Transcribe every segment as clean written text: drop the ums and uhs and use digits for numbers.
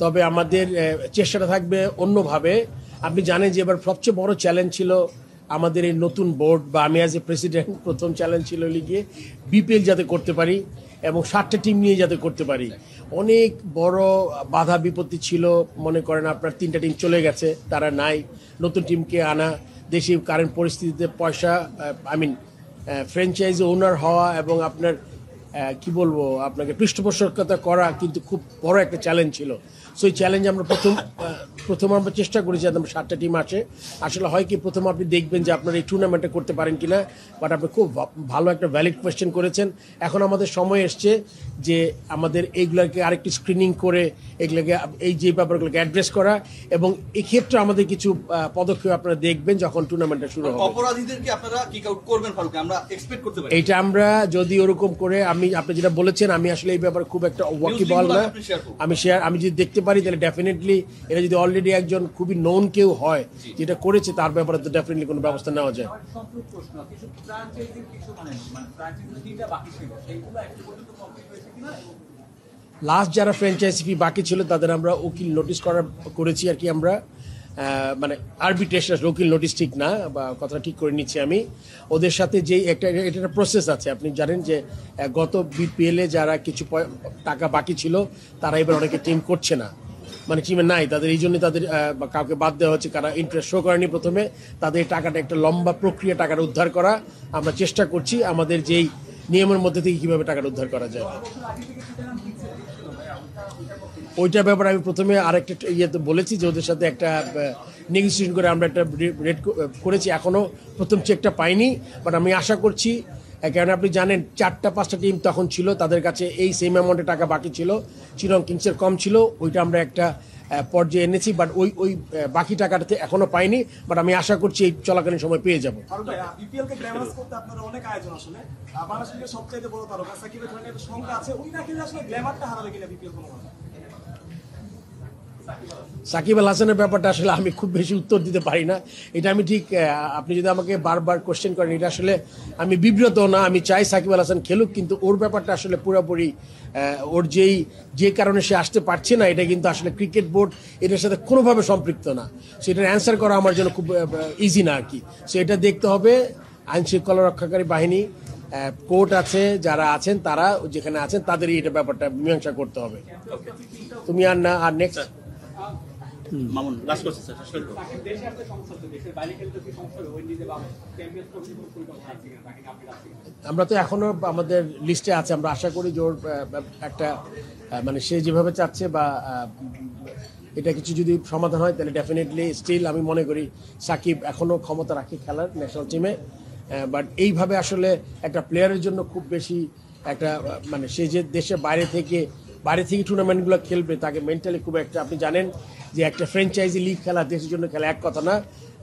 তবে আমাদের চেষ্টাটা থাকবে অন্যভাবে। আপনি জানেন যে এবার সবচেয়ে বড় চ্যালেঞ্জ ছিল আমাদের এই নতুন বোর্ড বা আমি অ্যাজ এ প্রেসিডেন্ট প্রথম চ্যালেঞ্জ ছিল লিগে বিপিএল যাতে করতে পারি এবং 7টা টিম নিয়ে যাতে করতে পারি। অনেক বড় বাধা বিপত্তি ছিল, মনে করেন আপনার 3টা টিম চলে গেছে, তারা নাই, নতুন টিমকে আনা, দেশে কারেন্ট পরিস্থিতিতে পয়সা ফ্র্যাঞ্চাইজি ওনার হওয়া এবং আপনার কি বলবো আপনাকে পৃষ্ঠপোষকতা করা কিন্তু খুব বড় একটা চ্যালেঞ্জ ছিল। সো এই চ্যালেঞ্জ আমরা প্রথম আমরা চেষ্টা করেছি যাতে 7টা টিম আসে। আসলে হয় কি প্রথম আপনি দেখবেন যে আপনারা এই টুর্নামেন্টে করতে পারেন কিনা, বাট আপনি খুব ভালো একটা ভ্যালিড কোয়েশ্চেন করেছেন। এখন আমাদের সময় এসছে যে আমাদের এইগুলোকে আরেকটু স্ক্রিনিং করে এগুলোকে এই যে ব্যাপারগুলোকে অ্যাড্রেস করা এবং এক্ষেত্রে আমাদের কিছু পদক্ষেপ আপনারা দেখবেন যখন টুর্নামেন্টটা শুরু হবে। অপরাধীদেরকে আপনারা কিক আউট করবেন ফারুক, আমরা এক্সপেক্ট করতে পারি এইটা আমরা যদি ওরকম করে আপনি যেটা বলেছেন, আমি আসলে এই ব্যাপারে খুব একটা ওয়াকিবল না। আমি যদি দেখতে পারি তাহলে ডেফিনেটলি এটা যদি অলরেডি একজন খুবই নোন কেউ হয় যেটা করেছে তার ব্যাপারে তো ডেফিনেটলি কোনো ব্যবস্থা নেওয়া যায়। লাস্ট যারা ফ্র্যাঞ্চাইজি ফি বাকি ছিল তাদের আমরা উকিল নোটিশ করেছি আর কি। আমরা মানে আরবিট্রেশন, উকিল নোটিশ ঠিক না, বা কথাটা ঠিক করে নিচ্ছি আমি। ওদের সাথে যেই একটা প্রসেস আছে, আপনি জানেন যে গত বিপিএলে যারা কিছু টাকা বাকি ছিল তারা এবার অনেকে টিম করছে না, মানে টিমে নাই, তাদের এই জন্য তাদের কাউকে বাদ দেওয়া হচ্ছে, কারা ইন্টারেস্ট শো করেনি প্রথমে, তাদের টাকাটা একটা লম্বা প্রক্রিয়া টাকাটা উদ্ধার করা। আমরা চেষ্টা করছি আমাদের যেই নিয়মের মধ্যে থেকে কীভাবে টাকাটা উদ্ধার করা যায়। ওইটার ব্যাপারে আমি প্রথমে আরেকটা ইয়েতে বলেছি যে ওদের সাথে একটা নেগোসিয়েশন করে আমরা একটা রেট করেছি। এখনও প্রথম চেকটা পাইনি, বাট আমি আশা করছি, কারণ আপনি জানেন 4-5টা টিম তখন ছিল, তাদের কাছে এই সেম অ্যামাউন্টের টাকা বাকি ছিল, চিরং কিংসের কম ছিল, ওইটা আমরা একটা পর্যায়ে এনেছি, বাট ওই বাকি টাকাটাতে এখনো পাইনি, বাট আমি আশা করছি এই চলাকালীন সময় পেয়ে যাবো। সাকিব আল হাসানের ব্যাপারটা আসলে আমি খুব বেশি উত্তর দিতে পারি না। এটা আমি ঠিক, আপনি যদি আমাকে বারবার কোশ্চেন করেন, এটা আসলে আমি বিব্রত না, আমি চাই সাকিব আল হাসান খেলুক, কিন্তু ওর ব্যাপারটা আসলে পুরোপুরি ওর যে কারণে সে আসতে পারছে না, এটা কিন্তু আসলে ক্রিকেট বোর্ড এটার সাথে কোনোভাবে সম্পৃক্ত না। সেটার অ্যান্সার করা আমার জন্য খুব ইজি না আর কি। সো এটা দেখতে হবে আইন শৃঙ্খলা রক্ষাকারী বাহিনী, কোর্ট আছে, যারা আছেন তারা যেখানে আছেন তাদেরই এটা ব্যাপারটা মীমাংসা করতে হবে। তুমি আর না, আর next Mamun last question sir. আমরা তো এখনো আমাদের লিস্টে আছে, আমরা আশা করি যে ওর একটা মানে সে যেভাবে চাচ্ছে বা এটা কিছু যদি সমাধান হয় তাহলে ডেফিনেটলি স্টিল আমি মনে করি সাকিব এখনো ক্ষমতা রাখে খেলার ন্যাশনাল টিমে। বাট এইভাবে আসলে একটা প্লেয়ারের জন্য খুব বেশি একটা মানে সে যে দেশে বাইরে থেকে টুর্নামেন্টগুলো খেলবে, তাকে মেন্টালি খুব একটা, আপনি জানেন যে একটা ফ্র্যাঞ্চাইজি লিগ খেলা দেশের জন্য খেলা এক কথা না,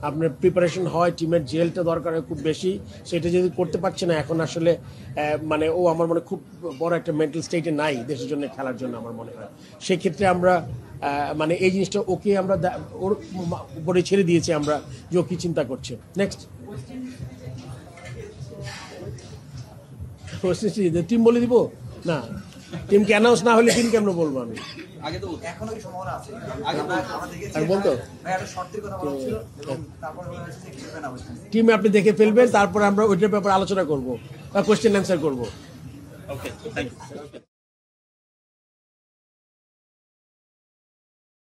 আপনার প্রিপারেশন হয়, টিমের জেলটা দরকার হয় খুব বেশি, সেটা যদি করতে পারছে না এখন আসলে মানে ও আমার মনে খুব বড় একটা মেন্টাল স্টেটে নাই দেশের জন্য খেলার জন্য আমার মনে হয়। সেক্ষেত্রে আমরা মানে এই জিনিসটা ওকে আমরা ওর উপরে ছেড়ে দিয়েছি আমরা যে ও কী চিন্তা করছে। নেক্সট টিম বলে দিব না, টিমকে অ্যানাউন্স না হলে টিম কেমন বলবো আমি আগে তো এখনো কি সম্ভাবনা আছে বলতো টিম আপনি দেখে ফেলবেন, তারপর আমরা ওইটার ব্যাপারে আলোচনা করবো বা কোয়েশ্চেন অ্যান্সার করবো। ওকে, থ্যাংক ইউ।